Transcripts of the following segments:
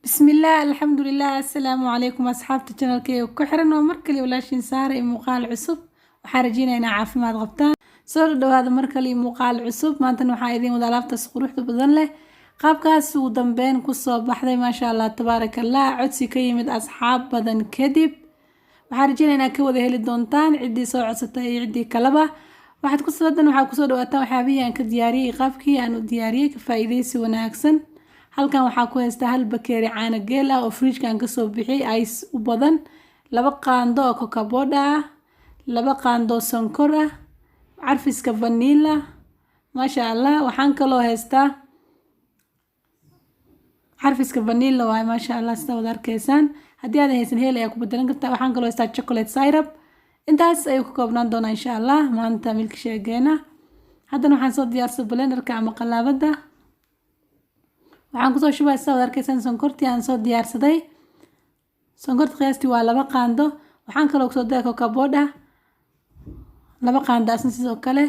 بسم الله الحمد لله السلام عليكم أصحاب القناة وكحرن ومركلي ولاشين سارة مقال عصب وحارجينا هنا عافمات غبطان سور دو هذا مركلي مقال عصب ما أنتن وحايدين ودالافتا سقروح بدن له qaabkaas uu dambeyn ku soo baxday ma sha Allah tabaaraka Allah codsi ka yimid asxaab badan kadib waxaan rajaynaynaa ka wada heli doontaan cidii soo codsatay iyo cidii kaleba waxaad ku soo dhawaataan waxyaabihii aan ka diyaariyay qaabkii aan u diyaariyay ka faa'iideysi wanaagsan halkan waxaa ku haystaa hal bakeeri caano geel ah oo fridge-kan ka soo bixiyay ice u badan 2 qaando oo cocoa powder ah 2 qaando sonkor ah carfiska vanilla ma sha Allah waxaan kaloo haystaa carfiska vanilla waa ma sha Allah sida wada arkaysan hadii aad haysan heel ayaa ku bedelan kartaa waxaan kaloo haystaa chocolate syrup intaas ayuu ka koobnaan doonaa insha Allah maanta milk shakeena haddana waxaan soo diyaarsaday blenderka ama qalaabada waxaan ku soo shubay sida wada arkaysan sonkortii aan soo diyaarsaday sonkorta qiyaastii waa 2 qaando waxaan kaloo ku soo daray cocoa powder 2 qaando asna sidoo kale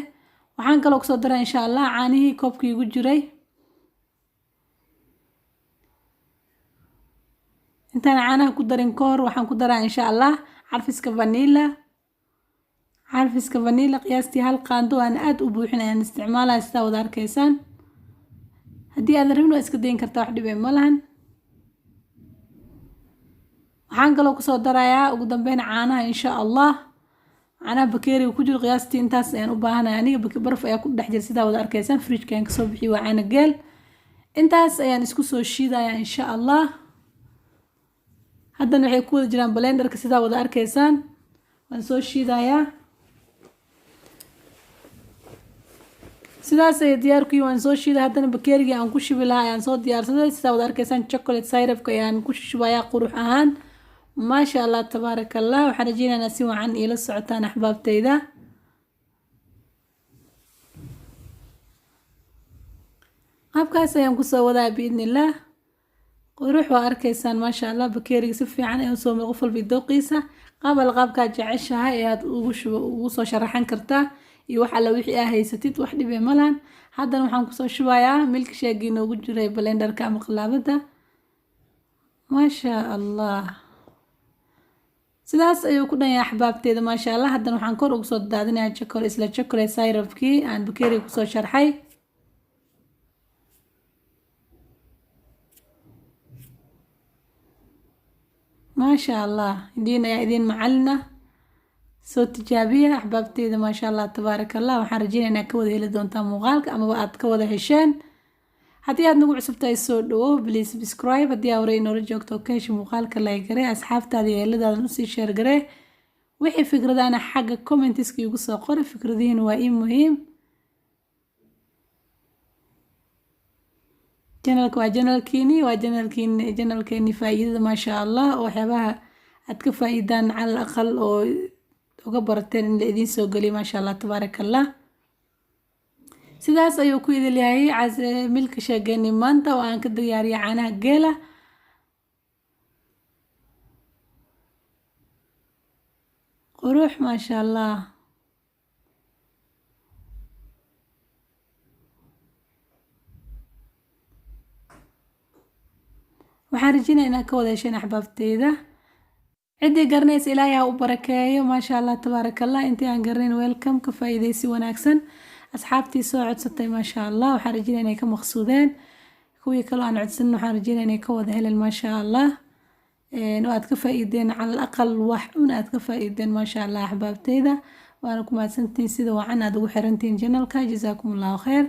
waxaan kaloo ku soo daray insha Allah caanihii koobkii ugu jiray intaan caanaha ku darin koor waxaan ku daraa insha Allah carfiska vanilla qiyaastii 1 qaando aan aad u buuxinayaan isticmaalaa sida wada arkaysan hadii aad rabin waa iska dayn kartaa wax dhib ma lahan waxaan kaloo ku soo darayaa ugu dambeyn caanaha insha Allah caanaha bakeeriga ku jiro qiyaastii intaas ayaan u baahanahay aniga baraf ayaa ku dhex jira sida wada arkaysan fridge-kan ka soo bixiyay waa caano geel intaas ayaan isku soo shiidayaa insha Allah haddana waxay ku wada jiraan blenderka sida wada arkaysan waan soo shiidayaa sidaas ay diyaar ku yihiin soo shiiday haddana bakeeriga aan ku shubi lahaa ayaan soo diyaarsaday sida wada arkaysan chocolate syrup ka ayaan ku shubayaa qurux ahaan ma sha Allah tabaarakallah waxaan rajaynaynaa si wacan ila socotaan ahbaabtayda qaabkaas ayaan ku soo wadaa biidnillah qurux waa arkaysan ma sha Allah bakeeriga si fiican ay soo qof walba dooqiisa qaabka jeceshahay aad ugu soo sharaxan kartaa iyo waxa la wixii ah haysatid wax dhib ma lahan haddana waxaan ku soo shubayaa milk shake inoogu jiray blenderka ama qalaabada ma sha Allah sidaas ayuu ku dhan yahay ahbaabteeda ma sha Allah haddana waxaan kor ugu soo daadinayaa chocolate syrup-kii aan bakeeriga ku soo sharxay ما شاء الله دينا يا إذين معلنا صوت تجابية أحبابتي ما شاء الله تبارك الله وحرجينا إنك كوده إلى دون تام مغالك أما بقى كوده هشان هدي هاد نقول عصبتاي سودو بليز سبسكرايب هدي أوري نورجوك توكيش مغالك الله يقري أصحاب تادي إلى دا نصي شير قري وحي فكرة أنا حاجة كومنتسكي يقصوا قري فكرة دين وإيه مهم جنالكيني فايدة ما شاء الله وحبها أتك فايدان على الأقل وقبرتين اللي إذين سوقلي ما شاء الله تبارك الله سيداس أيو كويد اللي هاي عز ملك شاقيني مانتا وأنا كدو ياري عنها قيلة قروح ما شاء الله waxaan rajaynaynaa ka wada hesheen ahbaabteyda cidii garnays ilaahay ha u barakeeyo ma sha Allah tabaarakallah intii aan garnayn welcome ka faa'iideysi wanaagsan asxaabtii soo codsatay ma sha Allah waxaan rajaynaynaa ka maqsuudeen kuwii kale aan codsan waxaan rajaynaynaa ka wada heleen ma sha Allah aad ka faa'iideen على الأقل wax un aad ka faa'iideen ma sha Allah ahbaabteyda waana ku mahadsantiin sida wacan aad ugu xirantiin channelka jazakumullahu khair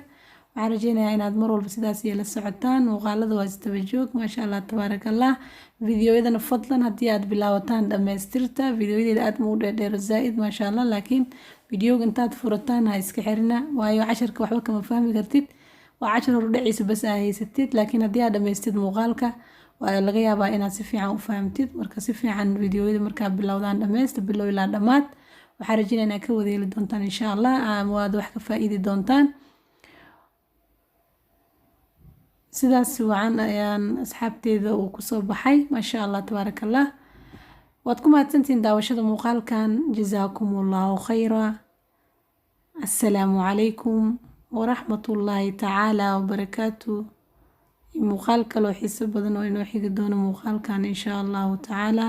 waxaan rajaynayaa inaad mar walba sidaas la socotaan muuqaalada waa isdaba joog ma sha Allah tabaarakallah fiidiyoyadana fadlan haddii aad bilaawataan dhamaystirta fiidiyoyada aad muu dheer zaid ma sha Allah laakiin fiidiyowga intaad furataan ha iska xirina waayo casharka waxba kama fahmi kartid waa cashar hor dhaciisa bas ah haysatid laakiin haddii aad dhamaystid muuqaalka waa laga yaabaa inaad si fiican u fahamtid marka si fiican fiidiyoyada markaa bilowdaan dhamaysta bilow ilaa dhamaad waxaan rajaynayaa ka wada heli doontaan insha Allah waad wax ka faa'iidi doontaan sidaas wacan ayaan asxaabteeda uu ku soo baxay ma sha Allah tabaarakallah waad ku mahadsantiin daawashada muuqaalkan jazakumullahu khayra assalaamu calaykum ورحمة الله تعالى وبركاته muuqaal kaloo xiiso badan oo inoo xigi doono muuqaalkan insha allahu tacaala.